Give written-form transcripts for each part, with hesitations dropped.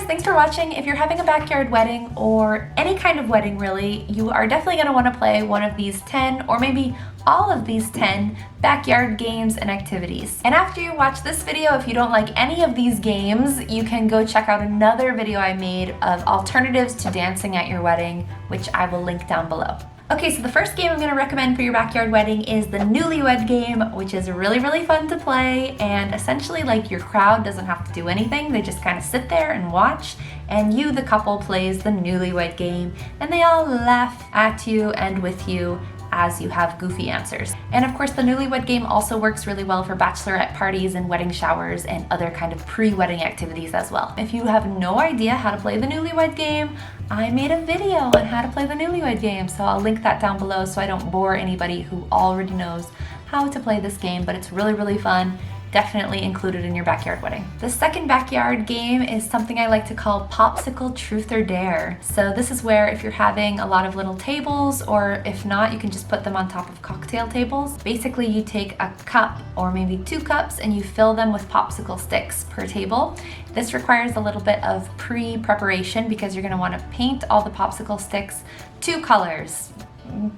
thanks for watching. If you're having a backyard wedding or any kind of wedding really, you are definitely going to want to play one of these 10 or maybe all of these 10 backyard games and activities. And after you watch this video, if you don't like any of these games, you can go check out another video I made of alternatives to dancing at your wedding, which I will link down below. Okay, so the first game I'm going to recommend for your backyard wedding is the Newlywed game, which is really fun to play, and essentially like your crowd doesn't have to do anything. They just kind of sit there and watch, and you, the couple, plays the Newlywed game, and they all laugh at you and with you as you have goofy answers. And of course, the Newlywed game also works really well for bachelorette parties and wedding showers and other kind of pre-wedding activities as well. If you have no idea how to play the Newlywed game, I made a video on how to play the Newlywed game, so I'll link that down below so I don't bore anybody who already knows how to play this game, but it's really fun. Definitely included in your backyard wedding. The second backyard game is something I like to call Popsicle Truth or Dare. So this is where if you're having a lot of little tables, or if not, you can just put them on top of cocktail tables. Basically, you take a cup or maybe 2 cups and you fill them with popsicle sticks per table. This requires a little bit of pre-preparation because you're gonna wanna paint all the popsicle sticks 2 colors.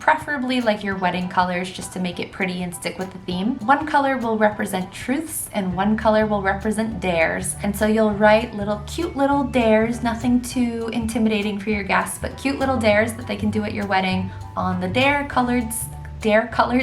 Preferably like your wedding colors, just to make it pretty and stick with the theme. 1 color will represent truths and 1 color will represent dares. And so you'll write cute little dares, nothing too intimidating for your guests, but cute little dares that they can do at your wedding on the dare colored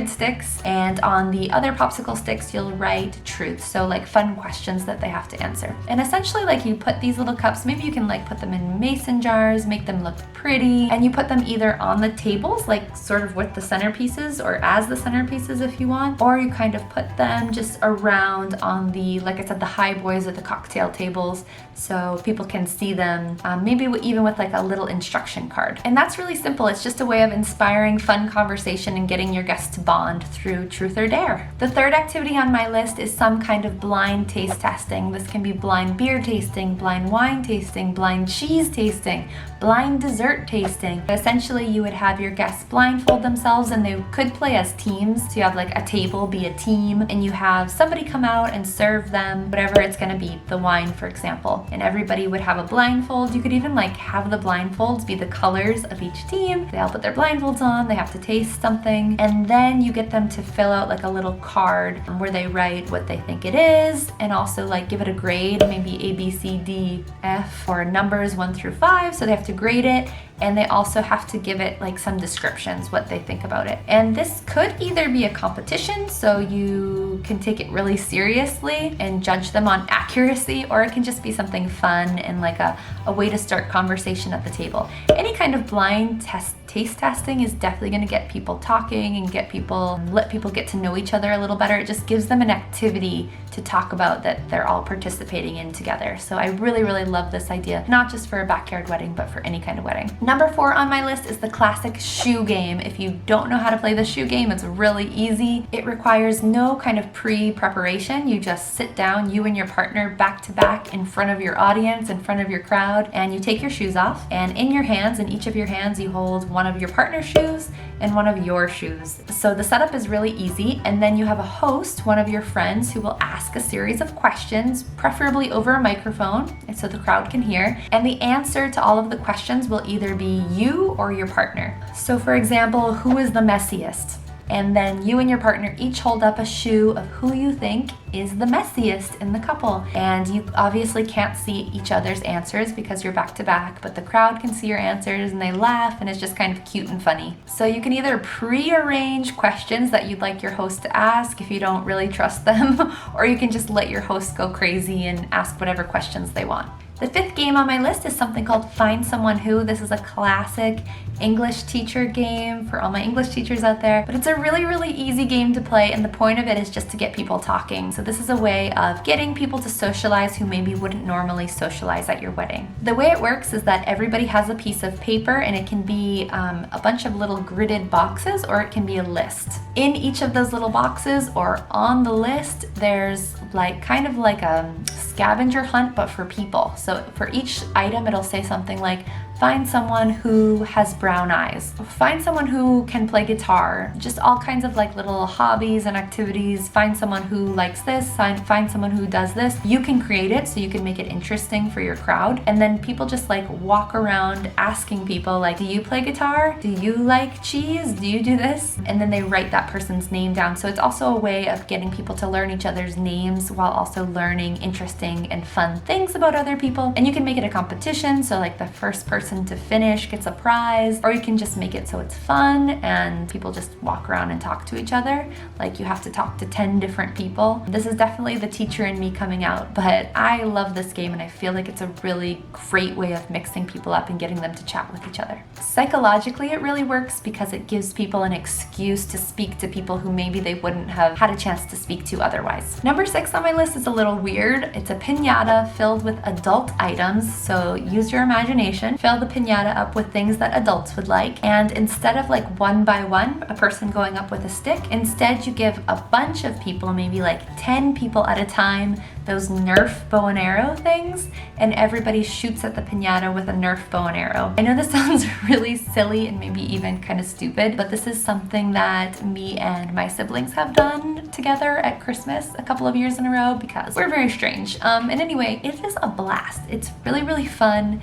sticks, and on the other popsicle sticks you'll write truths, so like fun questions that they have to answer. And essentially, like, you put these little cups, maybe you can like put them in mason jars, make them look pretty, and you put them either on the tables, like sort of with the centerpieces, or as the centerpieces if you want, or you kind of put them just around on the, like I said, the high boys or the cocktail tables, so people can see them, maybe even with like a little instruction card. And that's really simple. It's just a way of inspiring fun conversation and getting your guests to bond through truth or dare. The third activity on my list is some kind of blind taste testing. This can be blind beer tasting, blind wine tasting, blind cheese tasting, blind dessert tasting. Essentially, you would have your guests blindfold themselves and they could play as teams. So you have like a table be a team and you have somebody come out and serve them whatever it's gonna be, the wine for example, and everybody would have a blindfold. You could even like have the blindfolds be the colors of each team. They all put their blindfolds on, they have to taste something, and then you get them to fill out like a little card where they write what they think it is and also like give it a grade, maybe A, B, C, D, F, or numbers 1 through 5, so they have to grade it, and they also have to give it like some descriptions, what they think about it. And this could either be a competition, so you can take it really seriously and judge them on accuracy, or it can just be something fun and like a way to start conversation at the table. Any kind of blind taste testing is definitely going to get people talking and let people get to know each other a little better. It just gives them an activity to talk about that they're all participating in together. So I really love this idea, not just for a backyard wedding, but for any kind of wedding. Number 4 on my list is the classic shoe game. If you don't know how to play the shoe game, it's really easy. It requires no kind of pre-preparation. You just sit down, you and your partner back to back in front of your audience, in front of your crowd, and you take your shoes off, and in your hands, in each of your hands, you hold one of your partner's shoes and one of your shoes. So the setup is really easy, and then you have a host, one of your friends, who will ask a series of questions, preferably over a microphone, and so the crowd can hear, and the answer to all of the questions will either be you or your partner. So for example, who is the messiest? And then you and your partner each hold up a shoe of who you think is the messiest in the couple. And you obviously can't see each other's answers because you're back to back, but the crowd can see your answers and they laugh, and it's just kind of cute and funny. So you can either pre-arrange questions that you'd like your host to ask if you don't really trust them, or you can just let your host go crazy and ask whatever questions they want. The 5th game on my list is something called Find Someone Who. This is a classic English teacher game for all my English teachers out there, but it's a really easy game to play, and the point of it is just to get people talking. So this is a way of getting people to socialize who maybe wouldn't normally socialize at your wedding. The way it works is that everybody has a piece of paper, and it can be a bunch of little gridded boxes, or it can be a list. In each of those little boxes or on the list, there's like kind of like a scavenger hunt, but for people. So for each item, it'll say something like, find someone who has brown eyes, find someone who can play guitar, just all kinds of like little hobbies and activities, find someone who likes this, find someone who does this. You can create it so you can make it interesting for your crowd. And then people just like walk around asking people like, do you play guitar? Do you like cheese? Do you do this? And then they write that person's name down. So it's also a way of getting people to learn each other's names while also learning interesting and fun things about other people. And you can make it a competition. So like the first person to finish gets a prize, or you can just make it so it's fun and people just walk around and talk to each other. Like you have to talk to 10 different people. This is definitely the teacher in me coming out, but I love this game and I feel like it's a really great way of mixing people up and getting them to chat with each other. Psychologically, it really works because it gives people an excuse to speak to people who maybe they wouldn't have had a chance to speak to otherwise. Number 6 on my list is a little weird. It's a piñata filled with adult items, so use your imagination. Fill the piñata up with things that adults would like, and instead of like one by one, a person going up with a stick, instead you give a bunch of people, maybe like 10 people at a time, those Nerf bow and arrow things, and everybody shoots at the piñata with a Nerf bow and arrow. I know this sounds really silly and maybe even kind of stupid, but this is something that me and my siblings have done together at Christmas a couple of years in a row because we're very strange. And anyway, it is a blast. It's really, really fun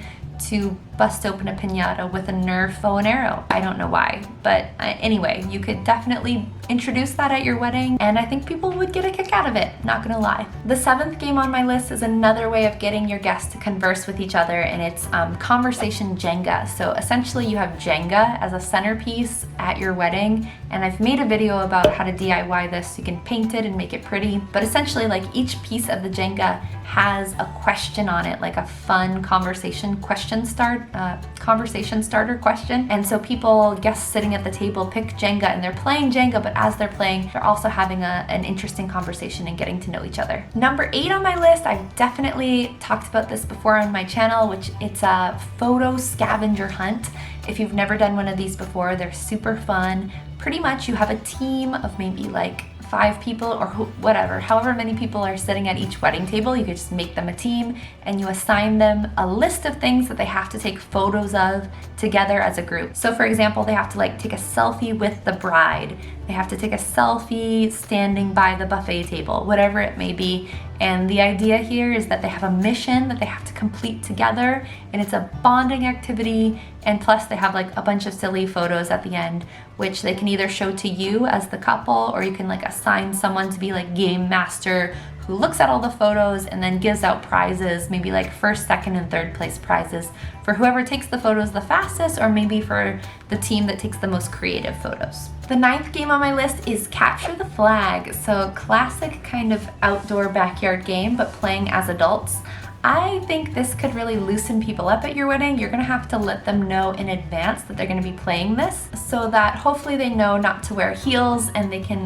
to bust open a piñata with a Nerf bow and arrow. I don't know why, but anyway, you could definitely introduce that at your wedding, and I think people would get a kick out of it, not gonna lie. The 7th game on my list is another way of getting your guests to converse with each other, and it's conversation Jenga. So essentially you have Jenga as a centerpiece at your wedding, and I've made a video about how to DIY this. You can paint it and make it pretty, but essentially like each piece of the Jenga has a question on it, like a fun conversation starter question. And so people, guests sitting at the table, pick Jenga and they're playing Jenga, but as they're playing, they're also having an interesting conversation and getting to know each other. Number 8 on my list, I've definitely talked about this before on my channel, which it's a photo scavenger hunt. If you've never done one of these before, they're super fun. Pretty much you have a team of maybe like 5 people or whatever, however many people are sitting at each wedding table. You could just make them a team and you assign them a list of things that they have to take photos of together as a group. So for example, they have to like take a selfie with the bride. They have to take a selfie standing by the buffet table, whatever it may be. And the idea here is that they have a mission that they have to complete together, and it's a bonding activity, and plus they have like a bunch of silly photos at the end, which they can either show to you as the couple, or you can like assign someone to be like game master who looks at all the photos and then gives out prizes, maybe like 1st, 2nd, and 3rd place prizes for whoever takes the photos the fastest, or maybe for the team that takes the most creative photos. The 9th game on my list is Capture the Flag. So classic kind of outdoor backyard game, but playing as adults. I think this could really loosen people up at your wedding. You're gonna have to let them know in advance that they're gonna be playing this, so that hopefully they know not to wear heels and they can,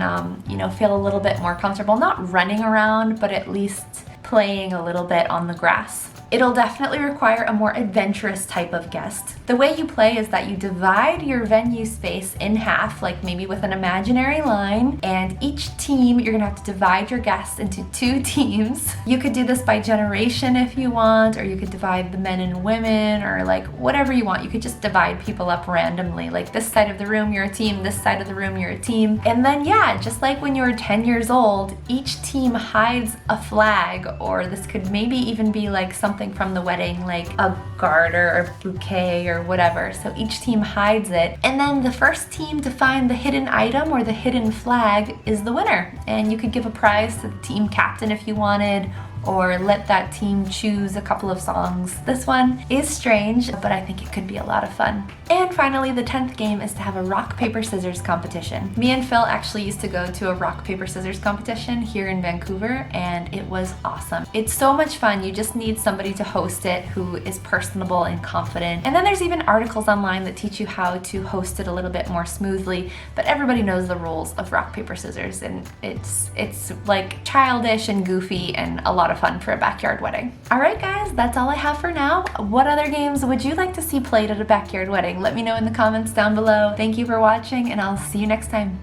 feel a little bit more comfortable, not running around, but at least playing a little bit on the grass. It'll definitely require a more adventurous type of guest. The way you play is that you divide your venue space in half, like maybe with an imaginary line, and each team, you're gonna have to divide your guests into 2 teams. You could do this by generation if you want, or you could divide the men and women, or like whatever you want. You could just divide people up randomly, like this side of the room you're a team, this side of the room you're a team. And then yeah, just like when you were 10 years old, each team hides a flag, or this could maybe even be like something from the wedding, like a garter or bouquet or whatever. So each team hides it, and then the first team to find the hidden item or the hidden flag is the winner. And you could give a prize to the team captain if you wanted, or let that team choose a couple of songs. This one is strange, but I think it could be a lot of fun. And finally, the 10th game is to have a rock, paper, scissors competition. Me and Phil actually used to go to a rock, paper, scissors competition here in Vancouver, and it was awesome. It's so much fun. You just need somebody to host it who is personable and confident. And then there's even articles online that teach you how to host it a little bit more smoothly, but everybody knows the rules of rock, paper, scissors, and it's like childish and goofy and a lot of fun for a backyard wedding. All right guys, that's all I have for now. What other games would you like to see played at a backyard wedding? Let me know in the comments down below. Thank you for watching, and I'll see you next time.